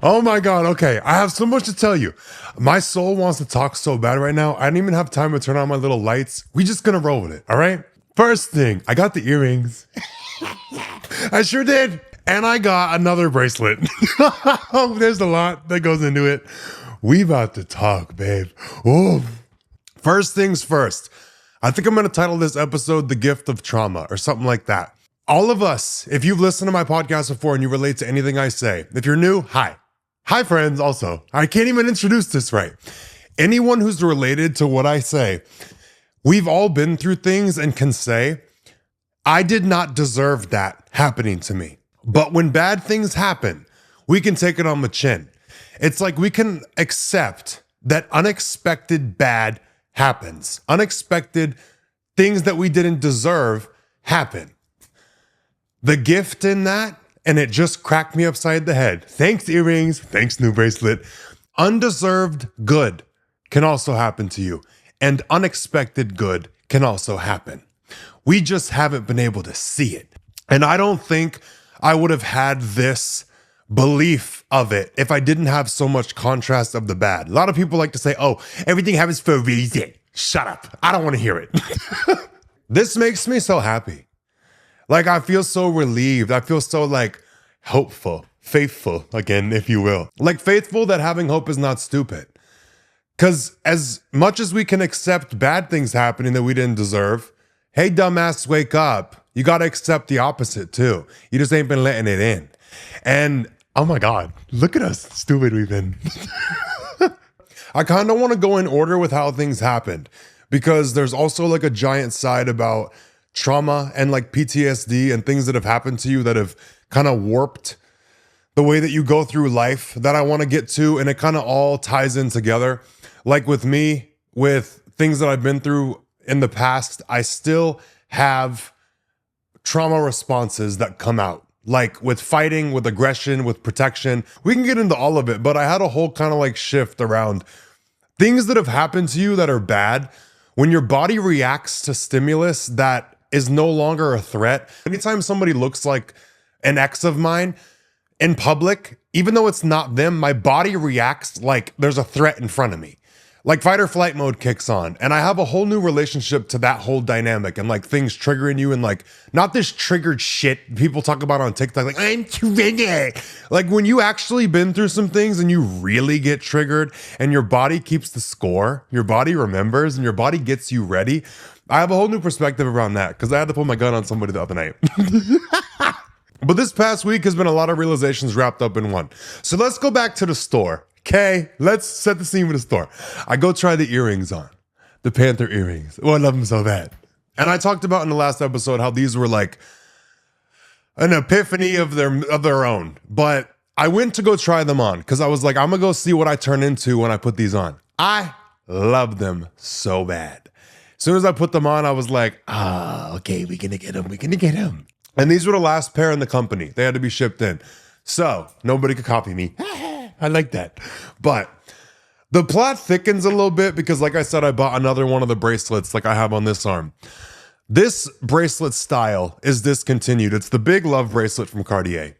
Oh my God. Okay. I have so much to tell you. My soul wants to talk so bad right now. I didn't even have time to turn on my little lights. We just gonna roll with it. All right. First thing, I got the earrings. I sure did. And I got another bracelet. There's a lot that goes into it. We about to talk, babe. Oh. First things first. I think I'm going to title this episode The Gift of Trauma or something like that. All of us, if you've listened to my podcast before and you relate to anything I say, if you're new, hi. Hi, friends, also. I can't even introduce this right. Anyone who's related to what I say, we've all been through things and can say, I did not deserve that happening to me. But when bad things happen, we can take it on the chin. It's like we can accept that unexpected bad happens. Unexpected things that we didn't deserve happen. The gift in that, and it just cracked me upside the head. Thanks, earrings. Thanks, new bracelet. Undeserved good can also happen to you, and unexpected good can also happen. We just haven't been able to see it. And I don't think I would have had this belief of it if I didn't have so much contrast of the bad. A lot of people like to say, oh, everything happens for a reason. Shut up. I don't want to hear it. This makes me so happy. Like, I feel so relieved. I feel so like hopeful, faithful again, if you will. Like faithful that having hope is not stupid. Because as much as we can accept bad things happening that we didn't deserve, hey, dumbass, wake up. You got to accept the opposite too. You just ain't been letting it in. And oh my God, look at us stupid we've been. I kind of want to go in order with how things happened because there's also like a giant side about trauma and like PTSD and things that have happened to you that have kind of warped the way that you go through life that I want to get to. And it kind of all ties in together. Like with me, with things that I've been through in the past, I still have trauma responses that come out, like with fighting, with aggression, with protection. We can get into all of it, but I had a whole kind of like shift around things that have happened to you that are bad. When your body reacts to stimulus that is no longer a threat. Anytime somebody looks like an ex of mine in public, even though it's not them, my body reacts like there's a threat in front of me. Like fight or flight mode kicks on. And I have a whole new relationship to that whole dynamic and like things triggering you and like not this triggered shit people talk about on TikTok, like I'm triggered. Like when you actually been through some things and you really get triggered and your body keeps the score, your body remembers and your body gets you ready. I have a whole new perspective around that because I had to pull my gun on somebody the other night. But this past week has been a lot of realizations wrapped up in one. So let's go back to the store. Okay, let's set the scene with the store. I go try the earrings on, the Panther earrings. Oh, I love them so bad. And I talked about in the last episode how these were like an epiphany of their own. But I went to go try them on because I was like, I'm gonna go see what I turn into when I put these on. I love them so bad. As soon as I put them on, I was like, okay, we're gonna get them. And these were the last pair in the company. They had to be shipped in. So nobody could copy me. I like that. But the plot thickens a little bit because, like I said, I bought another one of the bracelets like I have on this arm. This bracelet style is discontinued. It's the big love bracelet from Cartier.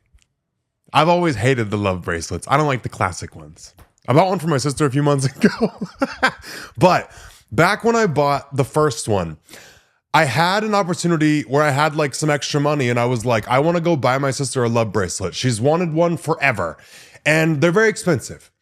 I've always hated the love bracelets. I don't like the classic ones. I bought one for my sister a few months ago. But back when I bought the first one, I had an opportunity where I had like some extra money and I was like, I want to go buy my sister a love bracelet. She's wanted one forever. And they're very expensive.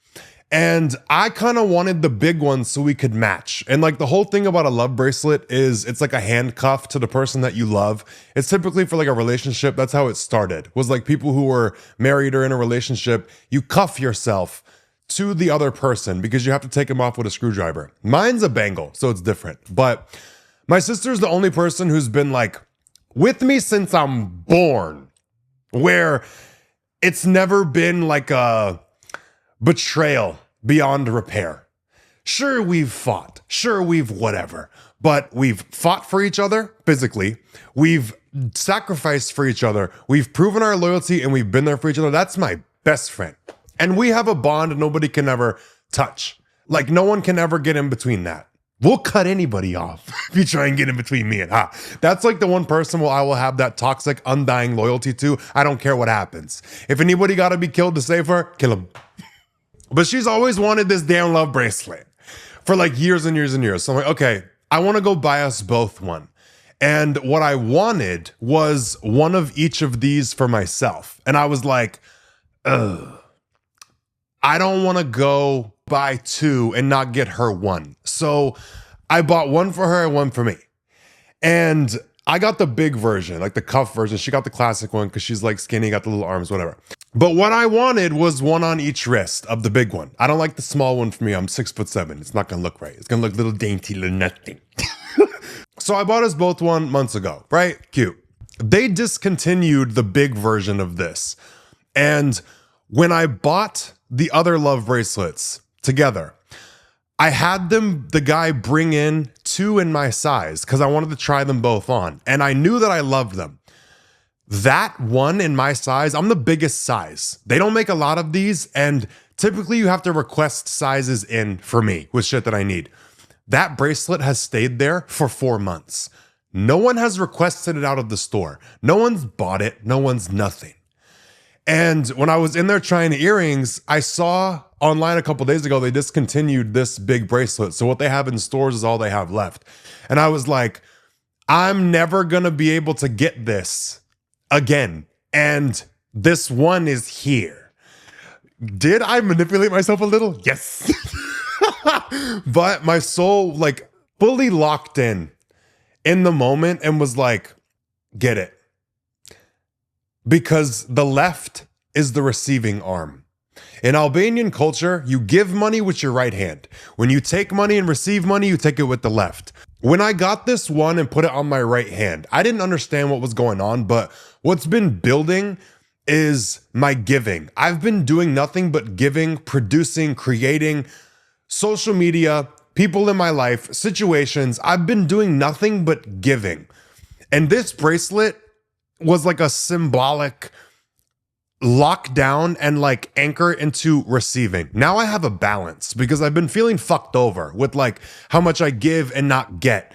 And I kind of wanted the big ones so we could match. And like the whole thing about a love bracelet is it's like a handcuff to the person that you love. It's typically for like a relationship. That's how it started. Was like people who were married or in a relationship, you cuff yourself to the other person because you have to take them off with a screwdriver. Mine's a bangle, so it's different. But my sister's the only person who's been like with me since I'm born, where it's never been like a betrayal beyond repair. Sure, we've fought. Sure, we've whatever. But we've fought for each other physically. We've sacrificed for each other. We've proven our loyalty and we've been there for each other. That's my best friend. And we have a bond nobody can ever touch. Like no one can ever get in between that. We'll cut anybody off if you try and get in between me and her. That's like the one person where I will have that toxic, undying loyalty to. I don't care what happens. If anybody got to be killed to save her, kill him. But she's always wanted this damn love bracelet for like years and years and years. So I'm like, okay, I want to go buy us both one. And what I wanted was one of each of these for myself. And I was like, ugh, I don't want to go buy two and not get her one. So I bought one for her and one for me. And I got the big version, like the cuff version. She got the classic one because she's like skinny, got the little arms, whatever. But what I wanted was one on each wrist of the big one. I don't like the small one for me. I'm 6'7". It's not gonna look right. It's gonna look little dainty, little nothing. So I bought us both one months ago, right? Cute. They discontinued the big version of this. And when I bought the other love bracelets together, I had the guy bring in two in my size because I wanted to try them both on. And I knew that I loved them. That one in my size, I'm the biggest size. They don't make a lot of these. And typically you have to request sizes in for me with shit that I need. That bracelet has stayed there for 4 months. No one has requested it out of the store. No one's bought it. No one's nothing. And when I was in there trying the earrings, I saw online a couple days ago, they discontinued this big bracelet. So what they have in stores is all they have left. And I was like, I'm never going to be able to get this again. And this one is here. Did I manipulate myself a little? Yes. But my soul like fully locked in the moment and was like, get it. Because the left is the receiving arm. In Albanian culture, you give money with your right hand. When you take money and receive money, you take it with the left. When I got this one and put it on my right hand, I didn't understand what was going on, but what's been building is my giving. I've been doing nothing but giving, producing, creating, social media, people in my life, situations. I've been doing nothing but giving. And this bracelet was like a symbolic lockdown and like anchor into receiving. Now I have a balance because I've been feeling fucked over with like how much I give and not get.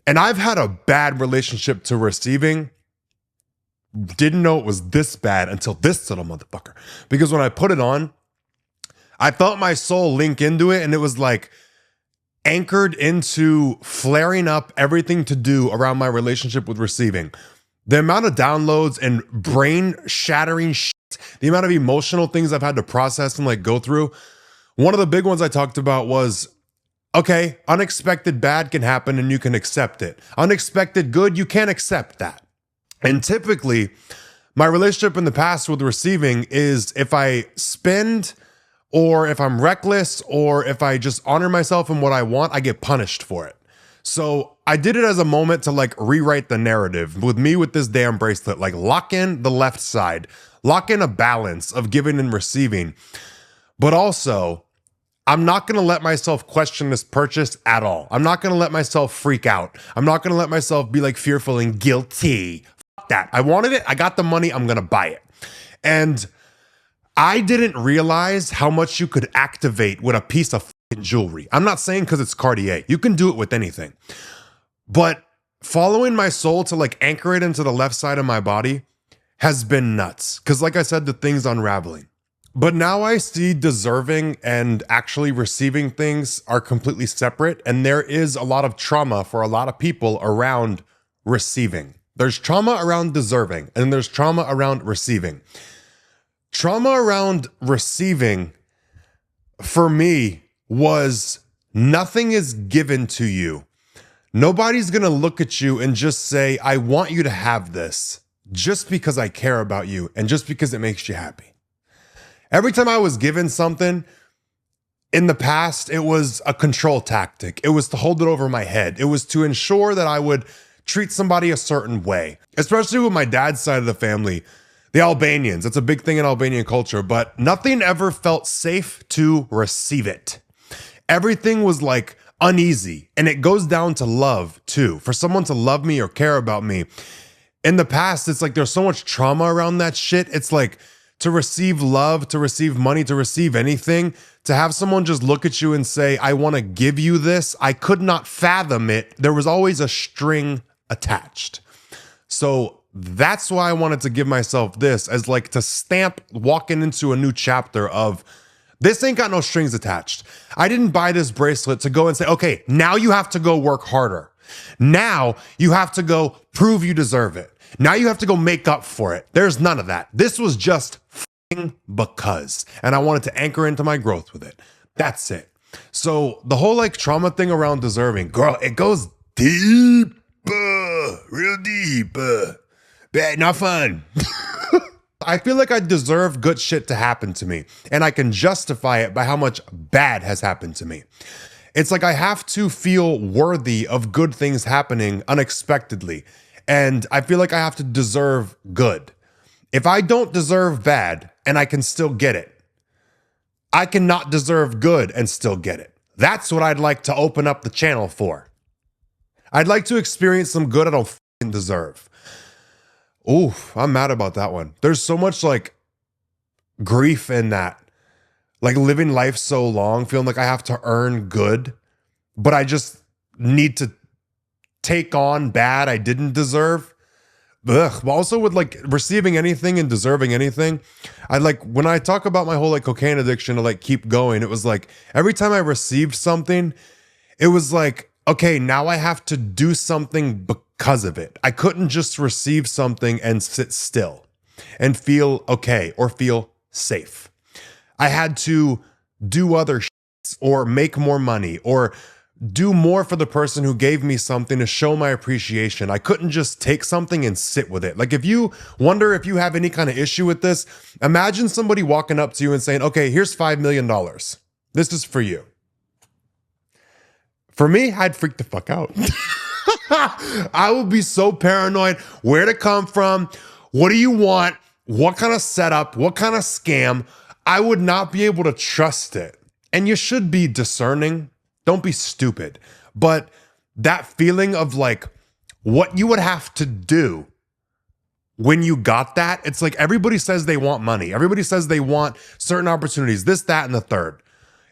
And I've had a bad relationship to receiving. Didn't know it was this bad until this little motherfucker. Because when I put it on, I felt my soul link into it and it was like anchored into flaring up everything to do around my relationship with receiving. The amount of downloads and brain shattering shit, the amount of emotional things I've had to process and like go through. One of the big ones I talked about was, okay, unexpected bad can happen and you can accept it. Unexpected good, you can't accept that. And typically, my relationship in the past with receiving is if I spend or if I'm reckless or if I just honor myself in what I want, I get punished for it. So I did it as a moment to like rewrite the narrative with me with this damn bracelet, like lock in the left side, lock in a balance of giving and receiving. But also, I'm not going to let myself question this purchase at all. I'm not going to let myself freak out. I'm not going to let myself be like fearful and guilty. Fuck that. I wanted it. I got the money. I'm going to buy it. And I didn't realize how much you could activate with a piece of jewelry. I'm not saying because it's Cartier. You can do it with anything. But following my soul to like anchor it into the left side of my body has been nuts. Because like I said, the thing's unraveling. But now I see deserving and actually receiving things are completely separate. And there is a lot of trauma for a lot of people around receiving. There's trauma around deserving and there's trauma around receiving. Trauma around receiving for me was nothing is given to you. Nobody's going to look at you and just say, I want you to have this just because I care about you and just because it makes you happy. Every time I was given something in the past, it was a control tactic. It was to hold it over my head. It was to ensure that I would treat somebody a certain way, especially with my dad's side of the family. The Albanians, it's a big thing in Albanian culture, but nothing ever felt safe to receive it. Everything was like uneasy, and it goes down to love too. For someone to love me or care about me. In the past, it's like there's so much trauma around that shit. It's like to receive love, to receive money, to receive anything, to have someone just look at you and say, I want to give you this. I could not fathom it. There was always a string attached. So that's why I wanted to give myself this as like to stamp walking into a new chapter of This ain't got no strings attached. I didn't buy this bracelet to go and say, okay, now you have to go work harder. Now you have to go prove you deserve it. Now you have to go make up for it. There's none of that. This was just because. And I wanted to anchor into my growth with it. That's it. So the whole like trauma thing around deserving, girl, it goes deep, real deep, bad, not fun. I feel like I deserve good shit to happen to me, and I can justify it by how much bad has happened to me. It's like I have to feel worthy of good things happening unexpectedly, and I feel like I have to deserve good. If I don't deserve bad and I can still get it, I cannot deserve good and still get it. That's what I'd like to open up the channel for. I'd like to experience some good I don't fucking deserve. Ooh, I'm mad about that one. There's so much like grief in that. Like living life so long, feeling like I have to earn good, but I just need to take on bad I didn't deserve. Ugh. But also with like receiving anything and deserving anything, I like when I talk about my whole like cocaine addiction to like keep going, it was like every time I received something, it was like, okay, now I have to do something because of it. I couldn't just receive something and sit still and feel okay or feel safe. I had to do other shit or make more money or do more for the person who gave me something to show my appreciation. I couldn't just take something and sit with it. Like if you wonder if you have any kind of issue with this, imagine somebody walking up to you and saying, okay, here's $5 million. This is for you. For me, I'd freak the fuck out. I would be so paranoid. Where'd it come from? What do you want? What kind of setup? What kind of scam? I would not be able to trust it. And you should be discerning. Don't be stupid. But that feeling of like what you would have to do when you got that, it's like everybody says they want money. Everybody says they want certain opportunities, this, that, and the third.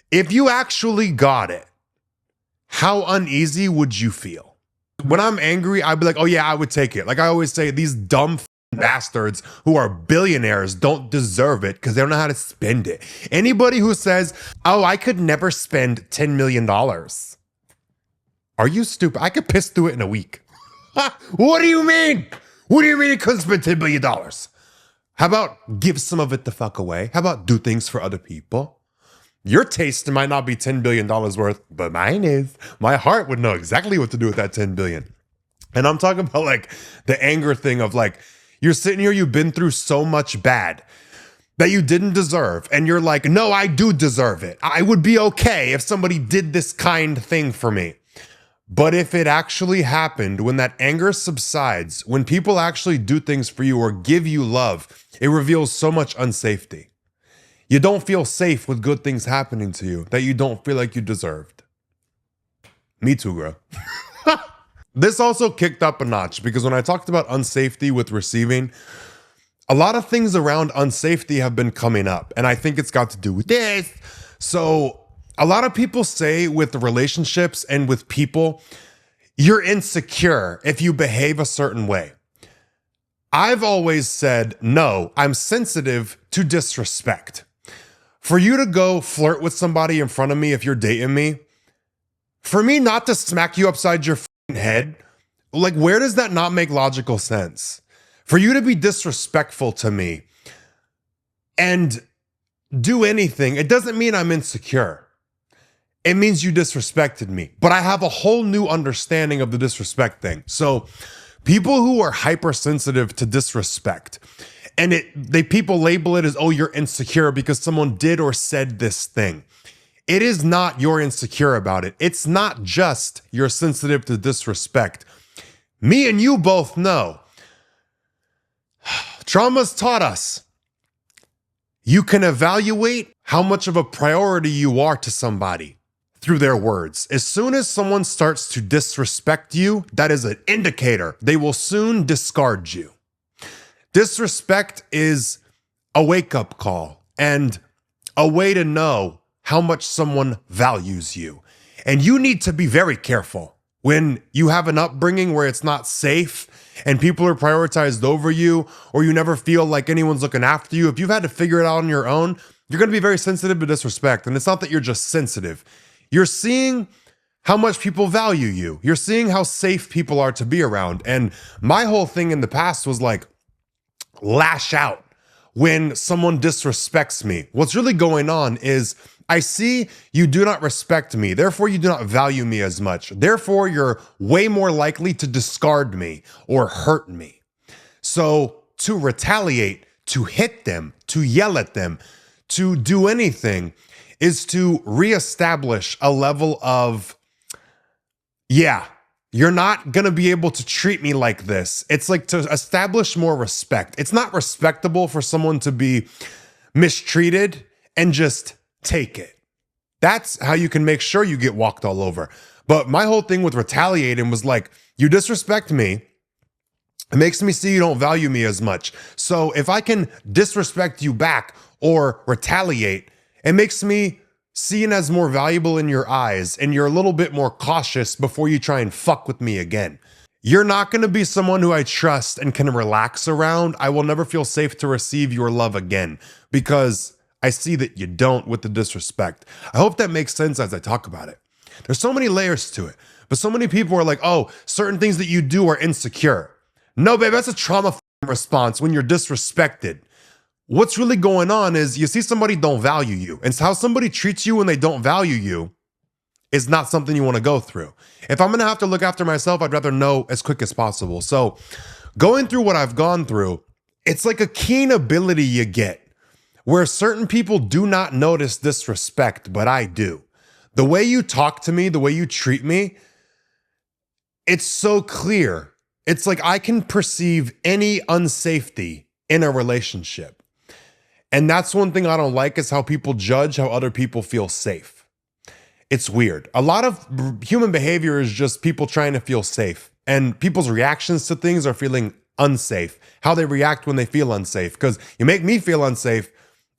If you actually got it, how uneasy would you feel? When I'm angry, I'd be like, oh yeah, I would take it. Like I always say, these dumb bastards who are billionaires don't deserve it because they don't know how to spend it. Anybody who says, oh, I could never spend $10 million. Are you stupid? I could piss through it in a week. What do you mean? What do you mean you couldn't spend $10 million? How about give some of it the fuck away? How about do things for other people? Your taste might not be $10 billion worth, but mine is. My heart would know exactly what to do with that $10 billion. And I'm talking about like the anger thing of like, you're sitting here, you've been through so much bad that you didn't deserve. And you're like, no, I do deserve it. I would be okay if somebody did this kind thing for me. But if it actually happened, when that anger subsides, when people actually do things for you or give you love, it reveals so much unsafety. You don't feel safe with good things happening to you that you don't feel like you deserved. Me too, bro. This also kicked up a notch because when I talked about unsafety with receiving, a lot of things around unsafety have been coming up. And I think it's got to do with this. So a lot of people say with relationships and with people, you're insecure if you behave a certain way. I've always said, no, I'm sensitive to disrespect. For you to go flirt with somebody in front of me if you're dating me, for me not to smack you upside your head, like where does that not make logical sense? For you to be disrespectful to me and do anything, it doesn't mean I'm insecure. It means you disrespected me. But I have a whole new understanding of the disrespect thing. So people who are hypersensitive to disrespect, and people label it as, oh, you're insecure because someone did or said this thing. It is not you're insecure about it. It's not just you're sensitive to disrespect. Me and you both know. Trauma's taught us. You can evaluate how much of a priority you are to somebody through their words. As soon as someone starts to disrespect you, that is an indicator. They will soon discard you. Disrespect is a wake-up call and a way to know how much someone values you. And you need to be very careful when you have an upbringing where it's not safe and people are prioritized over you, or you never feel like anyone's looking after you. If you've had to figure it out on your own, you're going to be very sensitive to disrespect. And it's not that you're just sensitive. You're seeing how much people value you. You're seeing how safe people are to be around. And my whole thing in the past was like, lash out when someone disrespects me. What's really going on is I see you do not respect me. Therefore, you do not value me as much. Therefore, you're way more likely to discard me or hurt me. So to retaliate, to hit them, to yell at them, to do anything is to reestablish a level of, yeah, you're not going to be able to treat me like this. It's like to establish more respect. It's not respectable for someone to be mistreated and just take it. That's how you can make sure you get walked all over. But my whole thing with retaliating was like, you disrespect me. It makes me see you don't value me as much. So if I can disrespect you back or retaliate, it makes me seen as more valuable in your eyes, and you're a little bit more cautious before you try and fuck with me again. You're not going to be someone who I trust and can relax around. I will never feel safe to receive your love again because I see that you don't with the disrespect. I hope that makes sense as I talk about it. There's so many layers to it, but so many people are like, oh, certain things that you do are insecure. No, babe, that's a trauma response when you're disrespected. What's really going on is you see somebody don't value you, and how somebody treats you when they don't value you is not something you want to go through. If I'm going to have to look after myself, I'd rather know as quick as possible. So going through what I've gone through, it's like a keen ability you get where certain people do not notice disrespect, but I do. The way you talk to me, the way you treat me, it's so clear. It's like I can perceive any unsafety in a relationship. And that's one thing I don't like is how people judge how other people feel safe. It's weird. A lot of human behavior is just people trying to feel safe. And people's reactions to things are feeling unsafe. How they react when they feel unsafe. Because you make me feel unsafe,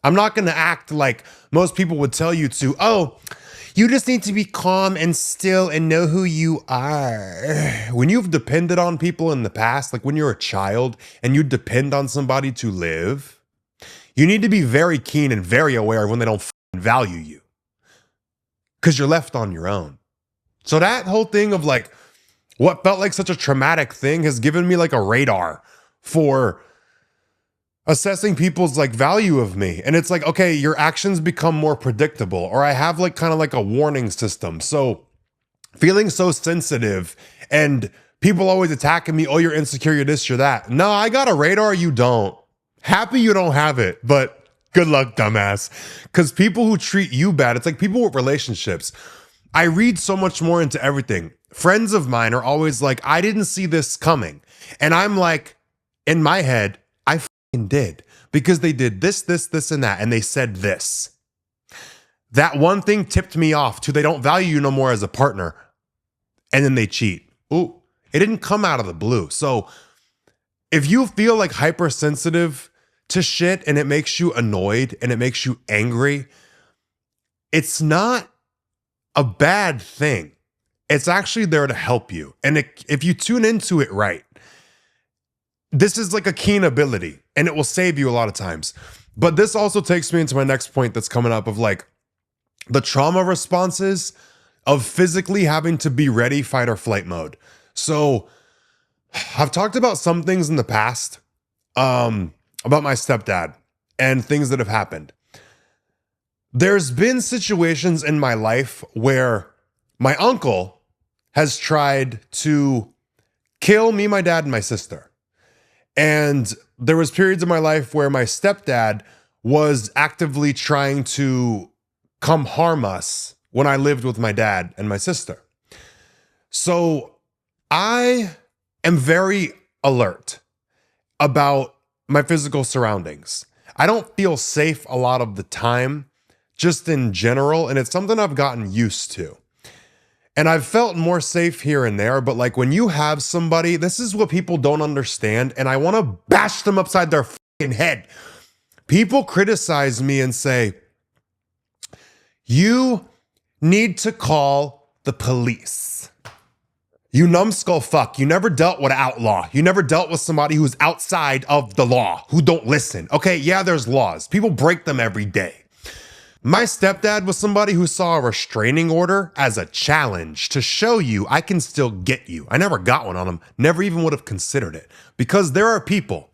I'm not going to act like most people would tell you to. Oh, you just need to be calm and still and know who you are. When you've depended on people in the past, like when you're a child and you depend on somebody to live, you need to be very keen and very aware when they don't value you because you're left on your own. So that whole thing of like what felt like such a traumatic thing has given me like a radar for assessing people's like value of me. And it's like, okay, your actions become more predictable, or I have like kind of like a warning system. So feeling so sensitive and people always attacking me, oh, you're insecure, you're this, you're that. No, I got a radar, you don't. Happy you don't have it, but good luck, dumbass. Because people who treat you bad, it's like people with relationships. I read so much more into everything. Friends of mine are always like, I didn't see this coming. And I'm like, in my head, I fucking did. Because they did this, and that. And they said this. That one thing tipped me off to they don't value you no more as a partner. And then they cheat. Ooh, it didn't come out of the blue. So if you feel like hypersensitive to shit and it makes you annoyed and it makes you angry, it's not a bad thing. It's actually there to help you. And if you tune into it right, this is like a keen ability and it will save you a lot of times. But this also takes me into my next point that's coming up of like the trauma responses of physically having to be ready, fight or flight mode. So I've talked about some things in the past about my stepdad and things that have happened. There's been situations in my life where my uncle has tried to kill me, my dad, and my sister. And there was periods of my life where my stepdad was actively trying to come harm us when I lived with my dad and my sister. So I am very alert about my physical surroundings. I don't feel safe a lot of the time, just in general, and it's something I've gotten used to. And I've felt more safe here and there, but like when you have somebody, this is what people don't understand, and I want to bash them upside their fucking head. People criticize me and say, you need to call the police. You numbskull fuck. You never dealt with an outlaw. You never dealt with somebody who's outside of the law, who don't listen. Okay, yeah, there's laws. People break them every day. My stepdad was somebody who saw a restraining order as a challenge to show you I can still get you. I never got one on him, never even would have considered it, because there are people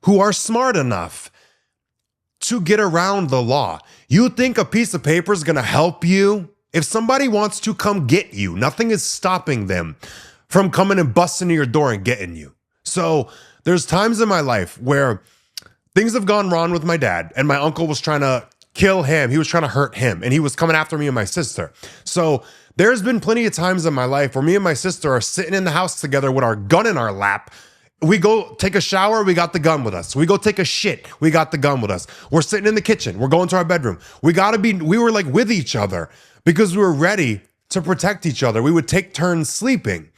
who are smart enough to get around the law. You think a piece of paper is going to help you? If somebody wants to come get you, nothing is stopping them from coming and busting to your door and getting you. So there's times in my life where things have gone wrong with my dad, and my uncle was trying to kill him. He was trying to hurt him, and he was coming after me and my sister. So there's been plenty of times in my life where me and my sister are sitting in the house together with our gun in our lap. We go take a shower, we got the gun with us. We go take a shit, we got the gun with us. We're sitting in the kitchen, we're going to our bedroom. We were like with each other because we were ready to protect each other. We would take turns sleeping.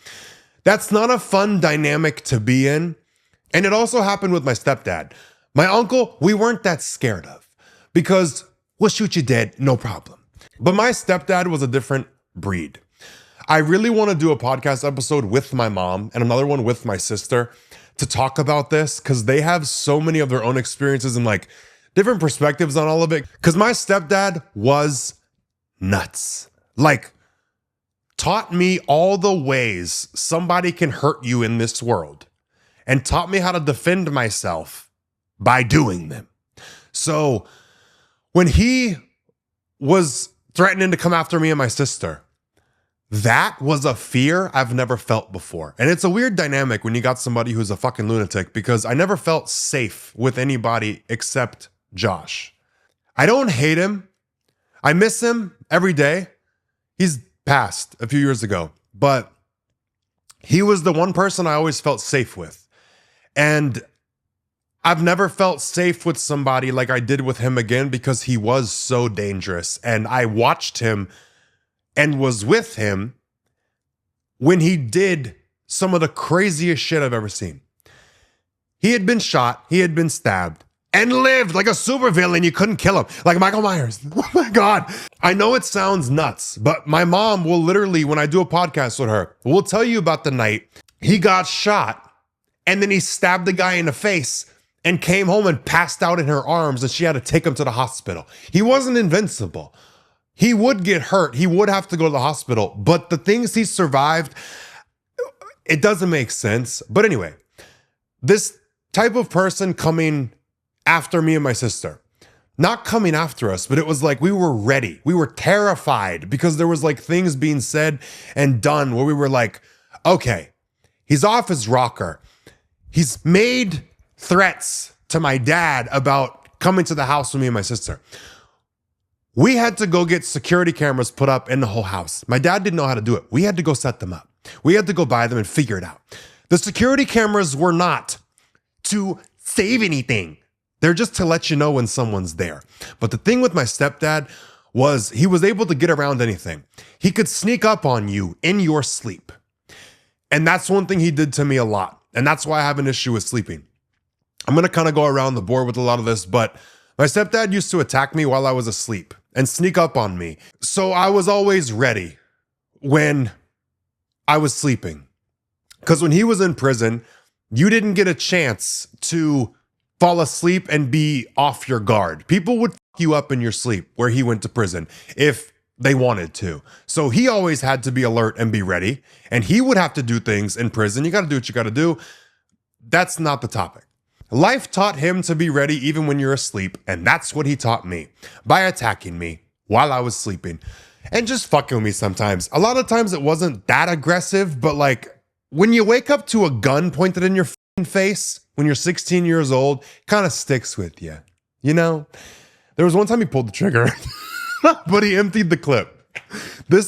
That's not a fun dynamic to be in. And it also happened with my stepdad. My uncle, we weren't that scared of, because we'll shoot you dead, no problem. But my stepdad was a different breed. I really want to do a podcast episode with my mom and another one with my sister to talk about this, because they have so many of their own experiences and like different perspectives on all of it. Because my stepdad was nuts. Like, taught me all the ways somebody can hurt you in this world and taught me how to defend myself by doing them. So when he was threatening to come after me and my sister, that was a fear I've never felt before. And it's a weird dynamic when you got somebody who's a fucking lunatic, because I never felt safe with anybody except Josh. I don't hate him. I miss him every day. He's passed a few years ago, but he was the one person I always felt safe with. And I've never felt safe with somebody like I did with him again, because he was so dangerous. And I watched him and was with him when he did some of the craziest shit I've ever seen. He had been shot, he had been stabbed, and lived like a supervillain. You couldn't kill him, like Michael Myers. Oh my God. I know it sounds nuts, but my mom will literally, when I do a podcast with her, will tell you about the night he got shot and then he stabbed the guy in the face and came home and passed out in her arms, and she had to take him to the hospital. He wasn't invincible. He would get hurt. He would have to go to the hospital. But the things he survived, it doesn't make sense. But anyway, this type of person coming after me and my sister, not coming after us, but it was like we were ready. We were terrified because there was like things being said and done where we were like, okay, he's off his rocker. He's made threats to my dad about coming to the house with me and my sister. We had to go get security cameras put up in the whole house. My dad didn't know how to do it. We had to go set them up. We had to go buy them and figure it out. The security cameras were not to save anything. They're just to let you know when someone's there. But the thing with my stepdad was he was able to get around anything. He could sneak up on you in your sleep. And that's one thing he did to me a lot. And that's why I have an issue with sleeping. I'm going to kind of go around the board with a lot of this, but my stepdad used to attack me while I was asleep and sneak up on me. So I was always ready when I was sleeping. Because when he was in prison, you didn't get a chance to fall asleep and be off your guard. People would fuck you up in your sleep where he went to prison if they wanted to. So he always had to be alert and be ready. And he would have to do things in prison. You got to do what you got to do. That's not the topic. Life taught him to be ready even when you're asleep, and that's what he taught me by attacking me while I was sleeping and just fucking with me sometimes. A lot of times it wasn't that aggressive, but like when you wake up to a gun pointed in your face when you're 16 years old, kind of sticks with you. You know, there was one time he pulled the trigger, but he emptied the clip.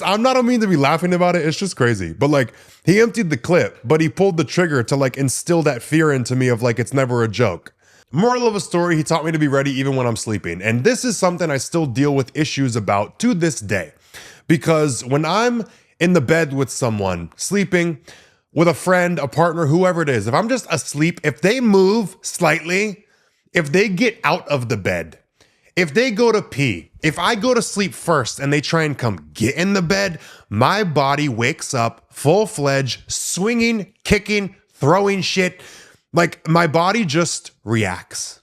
I'm not mean to be laughing about it. It's just crazy. But like he emptied the clip, but he pulled the trigger to like instill that fear into me of like, it's never a joke. Moral of the story, he taught me to be ready even when I'm sleeping. And this is something I still deal with issues about to this day. Because when I'm in the bed with someone, sleeping with a friend, a partner, whoever it is, if I'm just asleep, if they move slightly, if they get out of the bed, if they go to pee, if I go to sleep first and they try and come get in the bed, my body wakes up full-fledged, swinging, kicking, throwing shit. Like my body just reacts.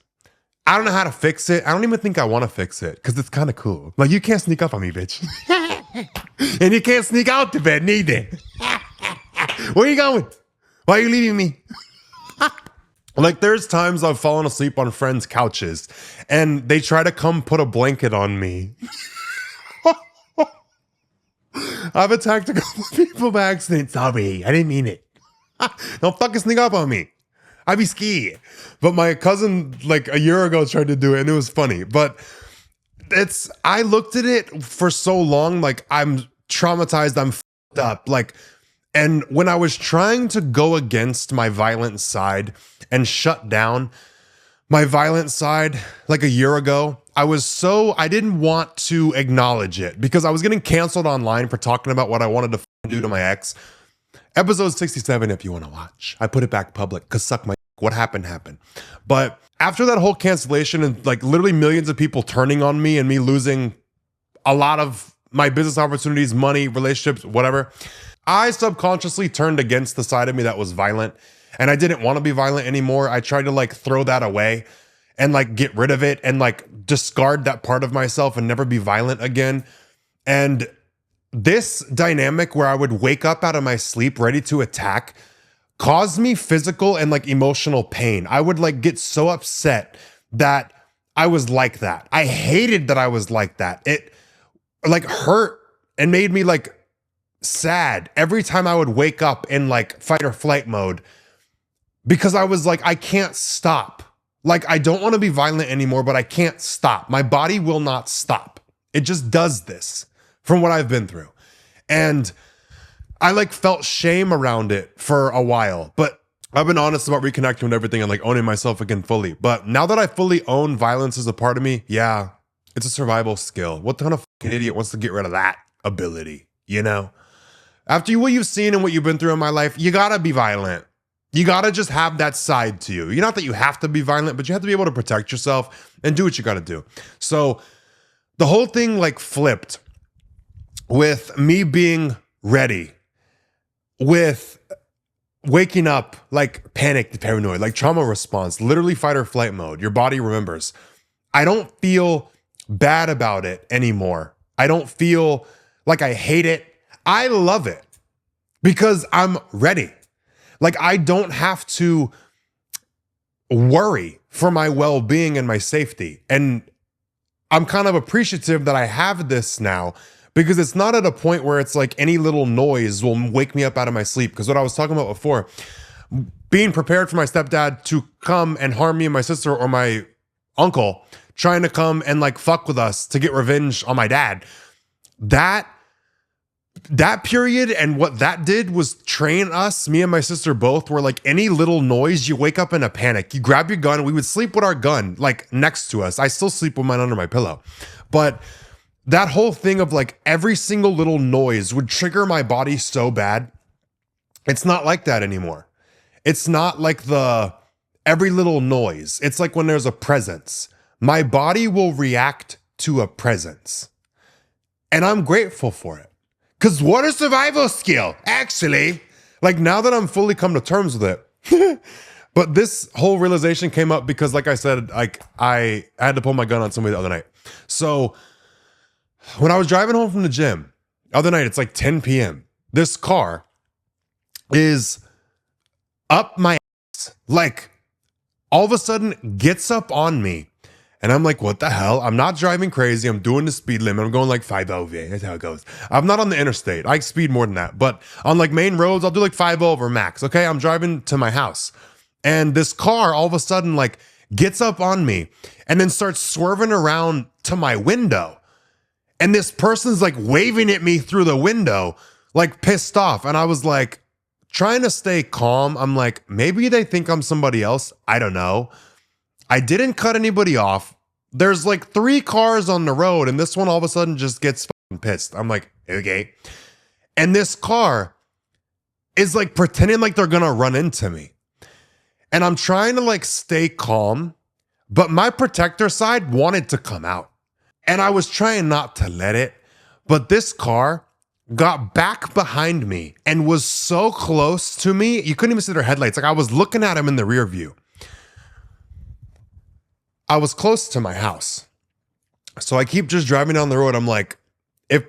I don't know how to fix it. I don't even think I want to fix it because it's kind of cool. Like, you can't sneak up on me, bitch. And you can't sneak out the bed neither. Where you going? Why are you leaving me? Like, there's times I've fallen asleep on friends' couches and they try to come put a blanket on me. I've attacked a couple of people by accident. Sorry, I didn't mean it. Don't fucking sneak up on me. I be scared. But my cousin, like a year ago, tried to do it and it was funny. But I looked at it for so long, like I'm traumatized, I'm fucked up. Like, and when I was trying to go against my violent side and shut down my violent side like a year ago, I didn't want to acknowledge it because I was getting canceled online for talking about what I wanted to do to my ex. Episode 67, if you want to watch. I put it back public because suck my what happened. But after that whole cancellation and like literally millions of people turning on me and me losing a lot of my business opportunities, money, relationships, whatever, I subconsciously turned against the side of me that was violent. And I didn't want to be violent anymore. I tried to like throw that away and like get rid of it and like discard that part of myself and never be violent again. And this dynamic where I would wake up out of my sleep ready to attack caused me physical and like emotional pain. I would like get so upset that I was like that. I hated that I was like that. It like hurt and made me like sad every time I would wake up in like fight or flight mode because I was like, I can't stop. Like, I don't want to be violent anymore, but I can't stop. My body will not stop. It just does this from what I've been through. And I like felt shame around it for a while, but I've been honest about reconnecting with everything and like owning myself again fully. But now that I fully own violence as a part of me, yeah, it's a survival skill. What kind of fucking idiot wants to get rid of that ability, you know? After what you've seen and what you've been through in my life, you gotta be violent. You gotta just have that side to you. Not that you have to be violent, but you have to be able to protect yourself and do what you gotta do. So the whole thing like flipped with me being ready, with waking up like panicked, paranoid, like trauma response, literally fight or flight mode. Your body remembers. I don't feel bad about it anymore. I don't feel like I hate it. I love it because I'm ready. Like, I don't have to worry for my well-being and my safety. And I'm kind of appreciative that I have this now because it's not at a point where it's like any little noise will wake me up out of my sleep. Because what I was talking about before, being prepared for my stepdad to come and harm me and my sister or my uncle, trying to come and like fuck with us to get revenge on my dad, that period and what that did was train us, me and my sister both, where like any little noise, you wake up in a panic. You grab your gun. We would sleep with our gun like next to us. I still sleep with mine under my pillow. But that whole thing of like every single little noise would trigger my body so bad. It's not like that anymore. It's not like every little noise. It's like when there's a presence. My body will react to a presence. And I'm grateful for it. Because what a survival skill, actually. Like, now that I'm fully come to terms with it. But this whole realization came up because, like I said, like I had to pull my gun on somebody the other night. So when I was driving home from the gym, the other night, it's like 10 p.m. This car is up my ass. Like, all of a sudden gets up on me. And I'm like, what the hell? I'm not driving crazy. I'm doing the speed limit. I'm going like 5 over. That's how it goes. I'm not on the interstate. I speed more than that. But on like main roads, I'll do like 5 over max. Okay, I'm driving to my house. And this car all of a sudden like gets up on me and then starts swerving around to my window. And this person's like waving at me through the window, like pissed off. And I was like trying to stay calm. I'm like, maybe they think I'm somebody else. I don't know. I didn't cut anybody off. There's like 3 cars on the road and this one all of a sudden just gets fucking pissed. I'm like, okay. And this car is like pretending like they're gonna run into me. And I'm trying to like stay calm, but my protector side wanted to come out. And I was trying not to let it, but this car got back behind me and was so close to me, you couldn't even see their headlights. Like, I was looking at him in the rear view. I was close to my house. So I keep just driving down the road. I'm like, if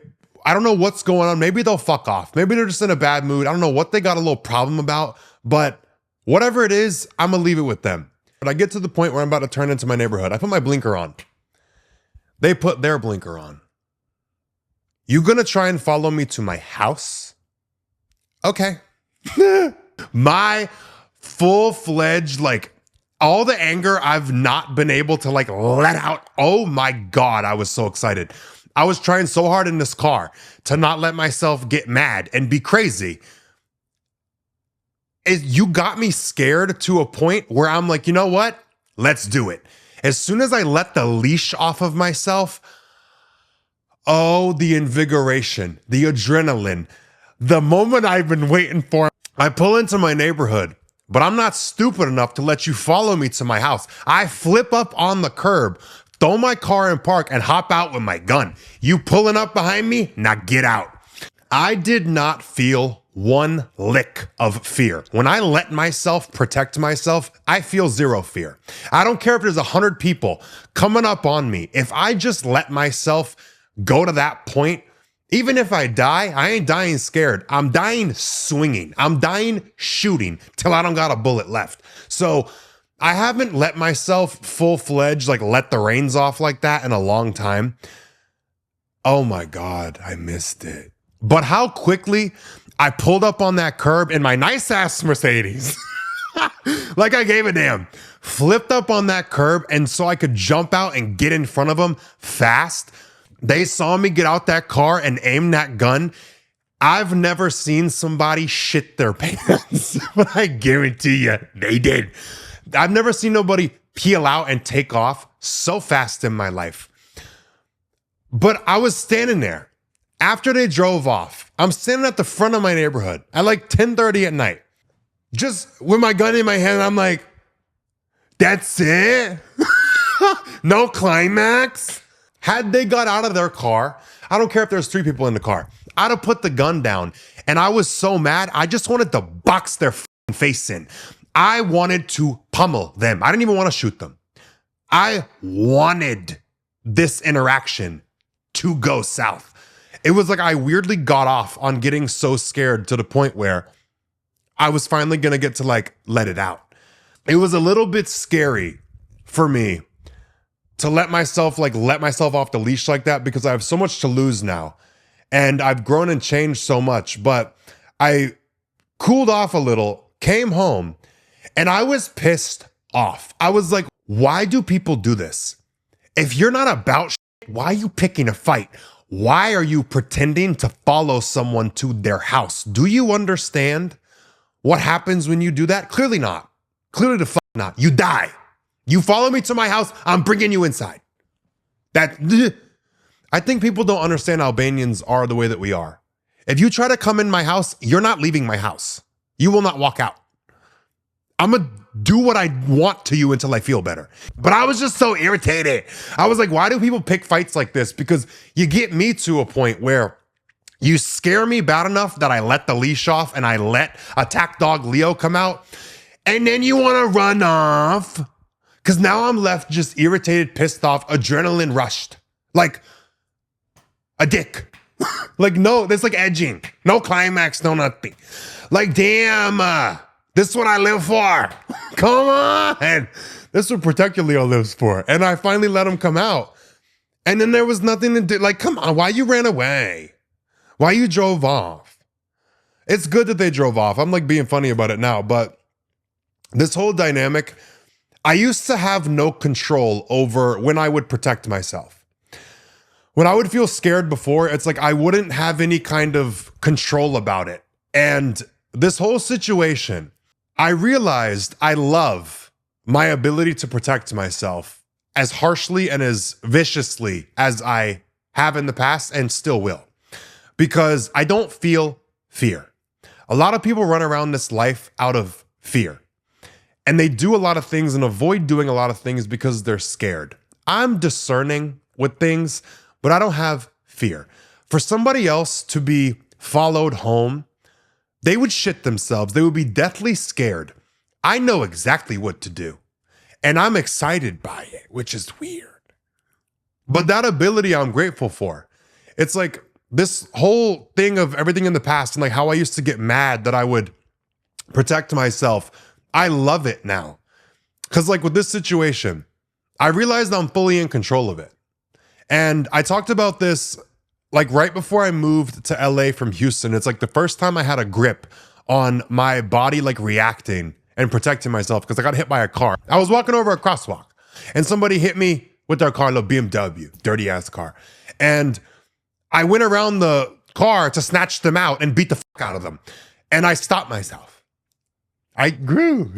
I don't know what's going on, maybe they'll fuck off. Maybe they're just in a bad mood. I don't know what they got a little problem about, but whatever it is, I'm gonna leave it with them. But I get to the point where I'm about to turn into my neighborhood. I put my blinker on. They put their blinker on. You gonna try and follow me to my house? Okay. My full-fledged, like, all the anger I've not been able to like let out. Oh my God, I was so excited. I was trying so hard in this car to not let myself get mad and be crazy. You got me scared to a point where I'm like, you know what? Let's do it. As soon as I let the leash off of myself, oh, the invigoration, the adrenaline, the moment I've been waiting for. I pull into my neighborhood, but I'm not stupid enough to let you follow me to my house. I flip up on the curb, throw my car in park, and hop out with my gun. You pulling up behind me? Now get out. I did not feel one lick of fear. When I let myself protect myself, I feel zero fear. I don't care if there's 100 people coming up on me. If I just let myself go to that point, even if I die, I ain't dying scared. I'm dying swinging. I'm dying shooting till I don't got a bullet left. So I haven't let myself full-fledged, like let the reins off like that in a long time. Oh my God, I missed it. But how quickly I pulled up on that curb in my nice ass Mercedes. Like I gave a damn. Flipped up on that curb and so I could jump out and get in front of them fast. They saw me get out that car and aim that gun. I've never seen somebody shit their pants, but I guarantee you they did. I've never seen nobody peel out and take off so fast in my life. But I was standing there after they drove off. I'm standing at the front of my neighborhood at like 10:30 at night, just with my gun in my hand. I'm like, that's it? No climax? Had they got out of their car, I don't care if there's 3 people in the car, I'd have put the gun down. And I was so mad, I just wanted to box their face in. I wanted to pummel them. I didn't even want to shoot them. I wanted this interaction to go south. It was like I weirdly got off on getting so scared to the point where I was finally going to get to like let it out. It was a little bit scary for me to let myself off the leash like that because I have so much to lose now. And I've grown and changed so much, but I cooled off a little, came home, and I was pissed off. I was like, why do people do this? If you're not about shit, why are you picking a fight? Why are you pretending to follow someone to their house? Do you understand what happens when you do that? Clearly not. Clearly the fuck not. You die. You follow me to my house, I'm bringing you inside. I think people don't understand Albanians are the way that we are. If you try to come in my house, you're not leaving my house. You will not walk out. I'm going to do what I want to you until I feel better. But I was just so irritated. I was like, why do people pick fights like this? Because you get me to a point where you scare me bad enough that I let the leash off and I let attack dog Leo come out. And then you want to run off. Because now I'm left just irritated, pissed off, adrenaline rushed. Like a dick. Like, no, there's like edging. No climax, no nothing. Like, damn, this is what I live for. Come on. This is what Protect Your Leo lives for. And I finally let him come out. And then there was nothing to do. Like, come on, why you ran away? Why you drove off? It's good that they drove off. I'm like being funny about it now, but this whole dynamic, I used to have no control over when I would protect myself. When I would feel scared before, it's like I wouldn't have any kind of control about it. And this whole situation, I realized I love my ability to protect myself as harshly and as viciously as I have in the past and still will, because I don't feel fear. A lot of people run around this life out of fear. And they do a lot of things and avoid doing a lot of things because they're scared. I'm discerning with things, but I don't have fear. For somebody else to be followed home, they would shit themselves. They would be deathly scared. I know exactly what to do. And I'm excited by it, which is weird. But that ability I'm grateful for. It's like this whole thing of everything in the past and like how I used to get mad that I would protect myself. I love it now. Because like with this situation, I realized I'm fully in control of it. And I talked about this like right before I moved to LA from Houston. It's like the first time I had a grip on my body like reacting and protecting myself because I got hit by a car. I was walking over a crosswalk and somebody hit me with their car, a little BMW, dirty ass car. And I went around the car to snatch them out and beat the fuck out of them. And I stopped myself. I grew.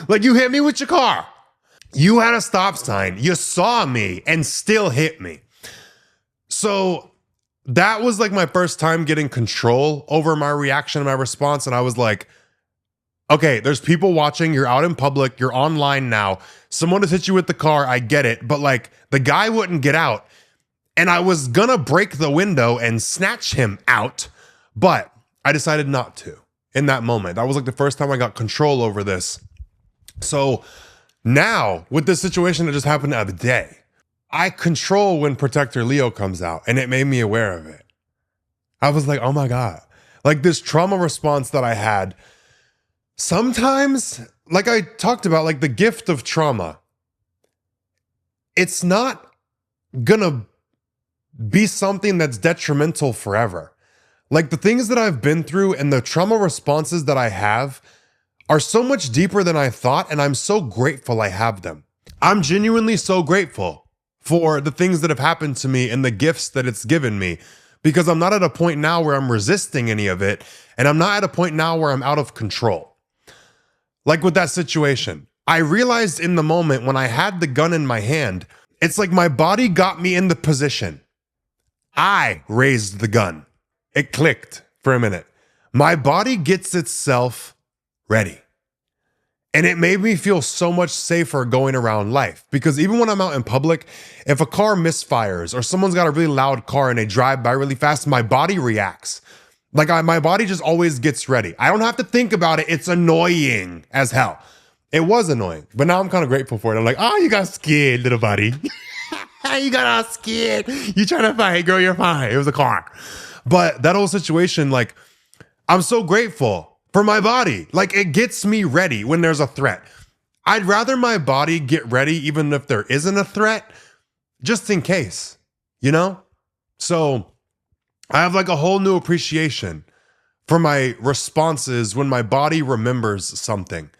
Like you hit me with your car. You had a stop sign. You saw me and still hit me. So that was like my first time getting control over my reaction and my response. And I was like, okay, there's people watching. You're out in public. You're online now. Someone has hit you with the car. I get it. But like the guy wouldn't get out. And I was gonna break the window and snatch him out. But I decided not to in that moment. That was like the first time I got control over this. So now with this situation that just happened the other day, I control when Protector Leo comes out, and it made me aware of it. I was like, oh my God. Like this trauma response that I had, sometimes, like I talked about, like the gift of trauma, it's not gonna be something that's detrimental forever. Like the things that I've been through and the trauma responses that I have are so much deeper than I thought, and I'm so grateful I have them. I'm genuinely so grateful for the things that have happened to me and the gifts that it's given me, because I'm not at a point now where I'm resisting any of it, and I'm not at a point now where I'm out of control. Like with that situation, I realized in the moment when I had the gun in my hand, it's like my body got me in the position. I raised the gun. It clicked for a minute. My body gets itself ready. And it made me feel so much safer going around life, because even when I'm out in public, if a car misfires or someone's got a really loud car and they drive by really fast, my body reacts. Like my body just always gets ready. I don't have to think about it. It's annoying as hell. It was annoying, but now I'm kind of grateful for it. I'm like, oh, you got scared, little buddy. You got all scared. You trying to fight, girl, you're fine. It was a car. But that whole situation, like, I'm so grateful for my body. Like it gets me ready when there's a threat. I'd rather my body get ready even if there isn't a threat, just in case, you know? So I have like a whole new appreciation for my responses when my body remembers something.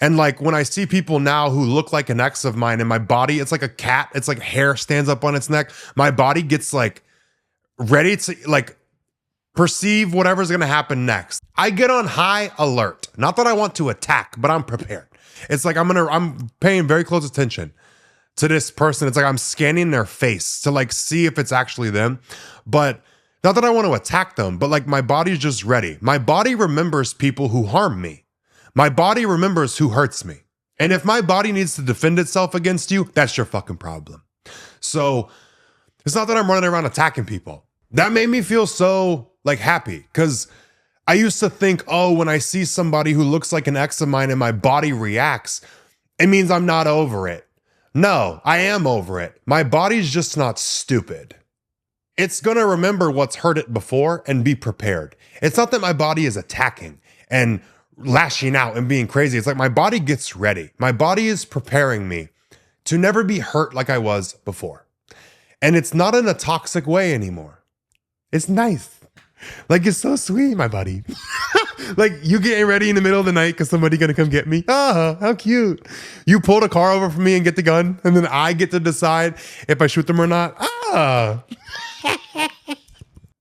And like when I see people now who look like an ex of mine and my body, it's like a cat, it's like hair stands up on its neck. My body gets like ready to like perceive whatever's going to happen next. I get on high alert. Not that I want to attack, but I'm prepared. It's like I'm paying very close attention to this person. It's like I'm scanning their face to like see if it's actually them. But not that I want to attack them, but like my body's just ready. My body remembers people who harm me. My body remembers who hurts me. And if my body needs to defend itself against you, that's your fucking problem. So it's not that I'm running around attacking people. That made me feel so like happy, because I used to think, oh, when I see somebody who looks like an ex of mine and my body reacts, it means I'm not over it. No, I am over it. My body's just not stupid. It's gonna remember what's hurt it before and be prepared. It's not that my body is attacking and lashing out and being crazy. It's like my body gets ready. My body is preparing me to never be hurt like I was before. And it's not in a toxic way anymore. It's nice. Like, it's so sweet, my buddy. Like, you getting ready in the middle of the night because somebody gonna come get me. Oh, how cute. You pulled a car over for me and get the gun, and then I get to decide if I shoot them or not. Ah.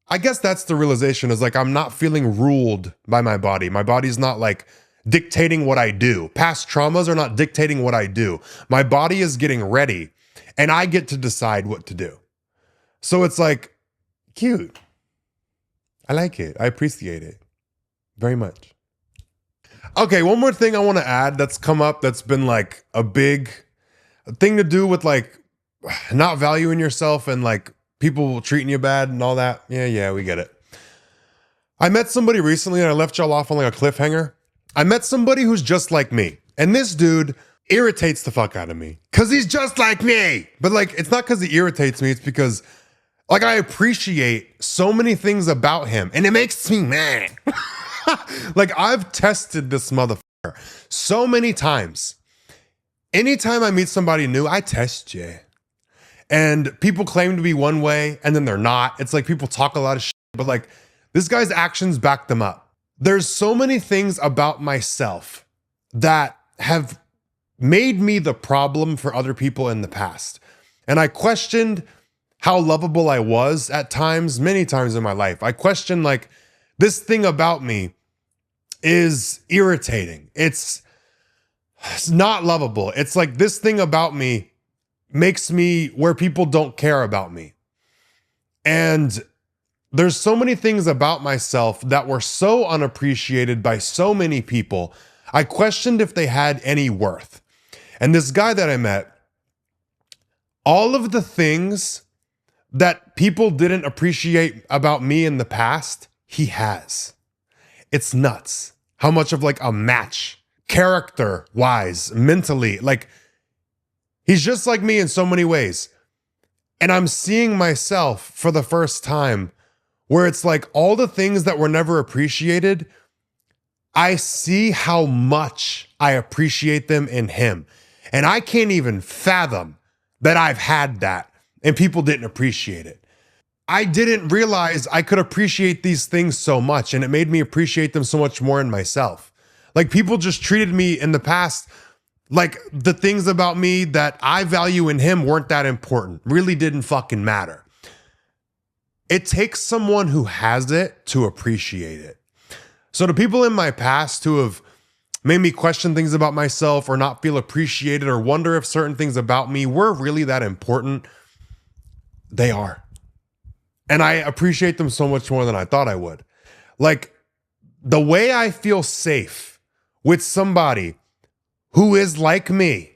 I guess that's the realization, is like, I'm not feeling ruled by my body. My body's not like dictating what I do. Past traumas are not dictating what I do. My body is getting ready, and I get to decide what to do. So it's like, cute. I like it. I appreciate it very much. Okay, one more thing I want to add that's come up that's been like a big thing to do with like not valuing yourself and like people treating you bad and all that. Yeah, we get it. I met somebody recently and I left y'all off on like a cliffhanger. I met somebody who's just like me. And this dude irritates the fuck out of me because he's just like me. But like, it's not because he irritates me. It's because like I appreciate so many things about him and it makes me mad. Like I've tested this motherfucker so many times. Anytime I meet somebody new, I test you. And people claim to be one way and then they're not. It's like people talk a lot of shit, but like this guy's actions back them up. There's so many things about myself that have made me the problem for other people in the past. And I questioned how lovable I was at times, many times in my life. I questioned like this thing about me is irritating. It's not lovable. It's like this thing about me makes me where people don't care about me. And there's so many things about myself that were so unappreciated by so many people. I questioned if they had any worth. And this guy that I met, all of the things that people didn't appreciate about me in the past, he has. It's nuts how much of like a match, character wise, mentally, like he's just like me in so many ways. And I'm seeing myself for the first time where it's like all the things that were never appreciated, I see how much I appreciate them in him. And I can't even fathom that I've had that and people didn't appreciate it. I didn't realize I could appreciate these things so much, and it made me appreciate them so much more in myself. Like people just treated me in the past like the things about me that I value in him weren't that important, really didn't fucking matter. It takes someone who has it to appreciate it. So the people in my past who have made me question things about myself or not feel appreciated or wonder if certain things about me were really that important, they are. And I appreciate them so much more than I thought I would. Like the way I feel safe with somebody who is like me,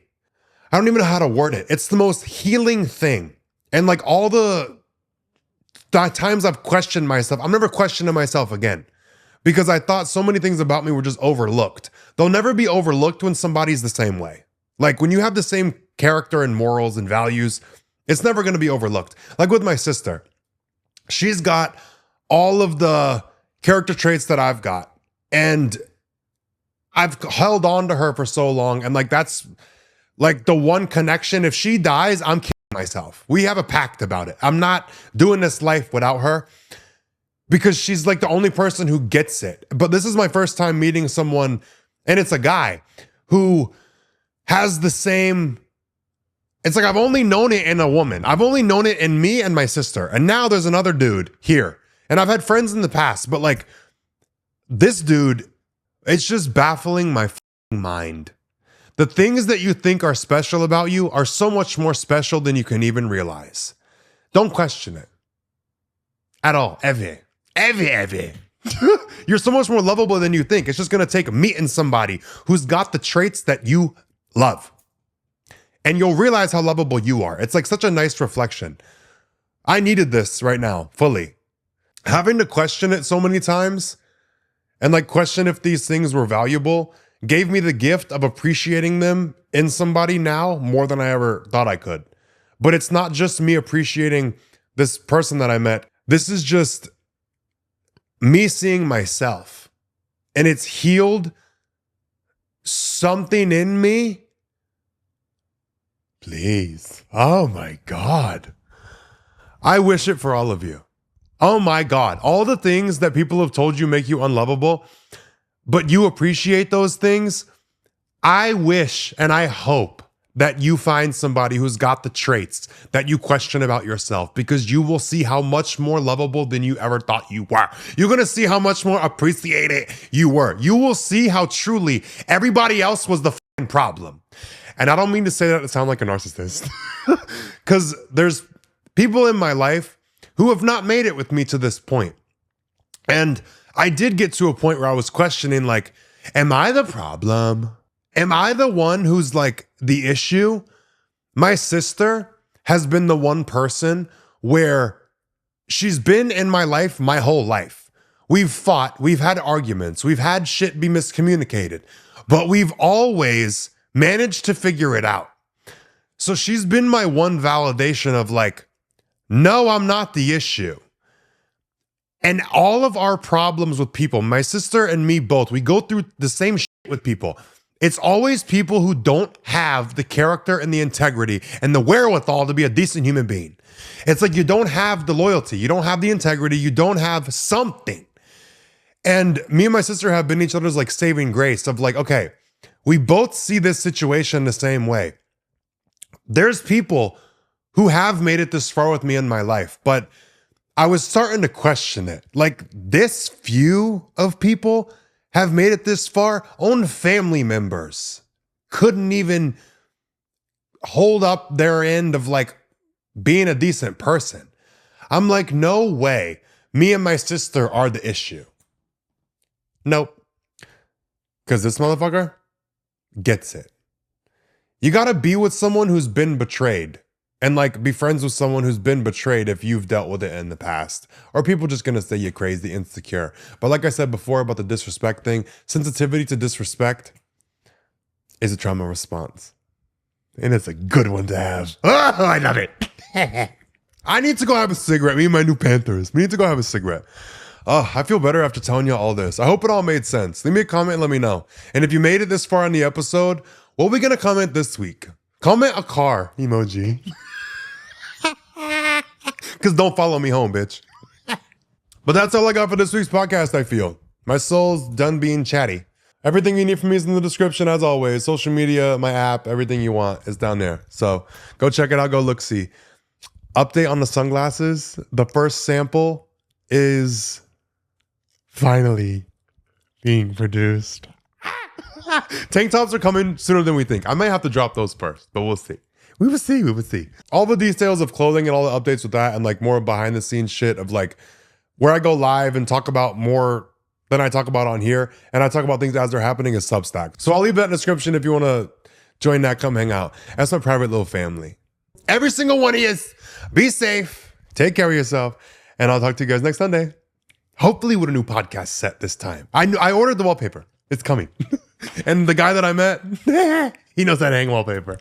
I don't even know how to word it. It's the most healing thing. And like all the times I've questioned myself, I'm never questioning myself again because I thought so many things about me were just overlooked. They'll never be overlooked when somebody's the same way. Like when you have the same character and morals and values, it's never going to be overlooked. Like with my sister, she's got all of the character traits that I've got. And I've held on to her for so long. And like, that's like the one connection. If she dies, I'm killing myself. We have a pact about it. I'm not doing this life without her because she's like the only person who gets it. But this is my first time meeting someone, and it's a guy who has the same. It's like I've only known it in a woman. I've only known it in me and my sister. And now there's another dude here. And I've had friends in the past, but like this dude, it's just baffling my mind. The things that you think are special about you are so much more special than you can even realize. Don't question it at all. Ever. You're so much more lovable than you think. It's just going to take meeting somebody who's got the traits that you love. And you'll realize how lovable you are. It's like such a nice reflection. I needed this right now, fully. Having to question it so many times and like question if these things were valuable gave me the gift of appreciating them in somebody now more than I ever thought I could. But it's not just me appreciating this person that I met. This is just me seeing myself. And it's healed something in me. Please. Oh my God. I wish it for all of you. Oh my God. All the things that people have told you make you unlovable, but you appreciate those things. I wish and I hope that you find somebody who's got the traits that you question about yourself, because you will see how much more lovable than you ever thought you were. You're going to see how much more appreciated you were. You will see how truly everybody else was the fucking problem. And I don't mean to say that to sound like a narcissist, because there's people in my life who have not made it with me to this point. And I did get to a point where I was questioning, like, am I the problem? Am I the one who's like the issue? My sister has been the one person where she's been in my life my whole life. We've fought, we've had arguments, we've had shit be miscommunicated. but we've always managed to figure it out. So she's been my one validation of like, no, I'm not the issue. And all of our problems with people, my sister and me both, we go through the same shit with people. It's always people who don't have the character and the integrity and the wherewithal to be a decent human being. It's like you don't have the loyalty, you don't have the integrity, you don't have something. And me and my sister have been each other's like saving grace of like, okay, we both see this situation the same way. There's people who have made it this far with me in my life, but I was starting to question it. Like this few of people have made it this far. Own family members couldn't even hold up their end of like being a decent person. I'm like, no way. Me and my sister are the issue. Nope. Because this motherfucker gets it. You got to be with someone who's been betrayed and like be friends with someone who's been betrayed if you've dealt with it in the past. Or people just going to say you're crazy, insecure. But like I said before about the disrespect thing, sensitivity to disrespect is a trauma response. And it's a good one to have. Oh, I love it. I need to go have a cigarette. Me and my new Panthers. We need to go have a cigarette. Oh, I feel better after telling you all this. I hope it all made sense. Leave me a comment and let me know. And if you made it this far in the episode, what are we going to comment this week? Comment a car emoji. Because don't follow me home, bitch. But that's all I got for this week's podcast, I feel. My soul's done being chatty. Everything you need from me is in the description, as always. Social media, my app, everything you want is down there. So go check it out. Go look-see. Update on the sunglasses. The first sample is finally being produced. Tank tops are coming sooner than we think. I might have to drop those first, but we'll see. We will see. We will see. All the details of clothing and all the updates with that and like more behind the scenes shit of like where I go live and talk about more than I talk about on here. And I talk about things as they're happening is Substack. So I'll leave that in the description if you want to join that, come hang out. That's my private little family. Every single one of you, be safe, take care of yourself, and I'll talk to you guys next Sunday. Hopefully with a new podcast set this time. I ordered the wallpaper. It's coming. And the guy that I met, he knows how to hang wallpaper.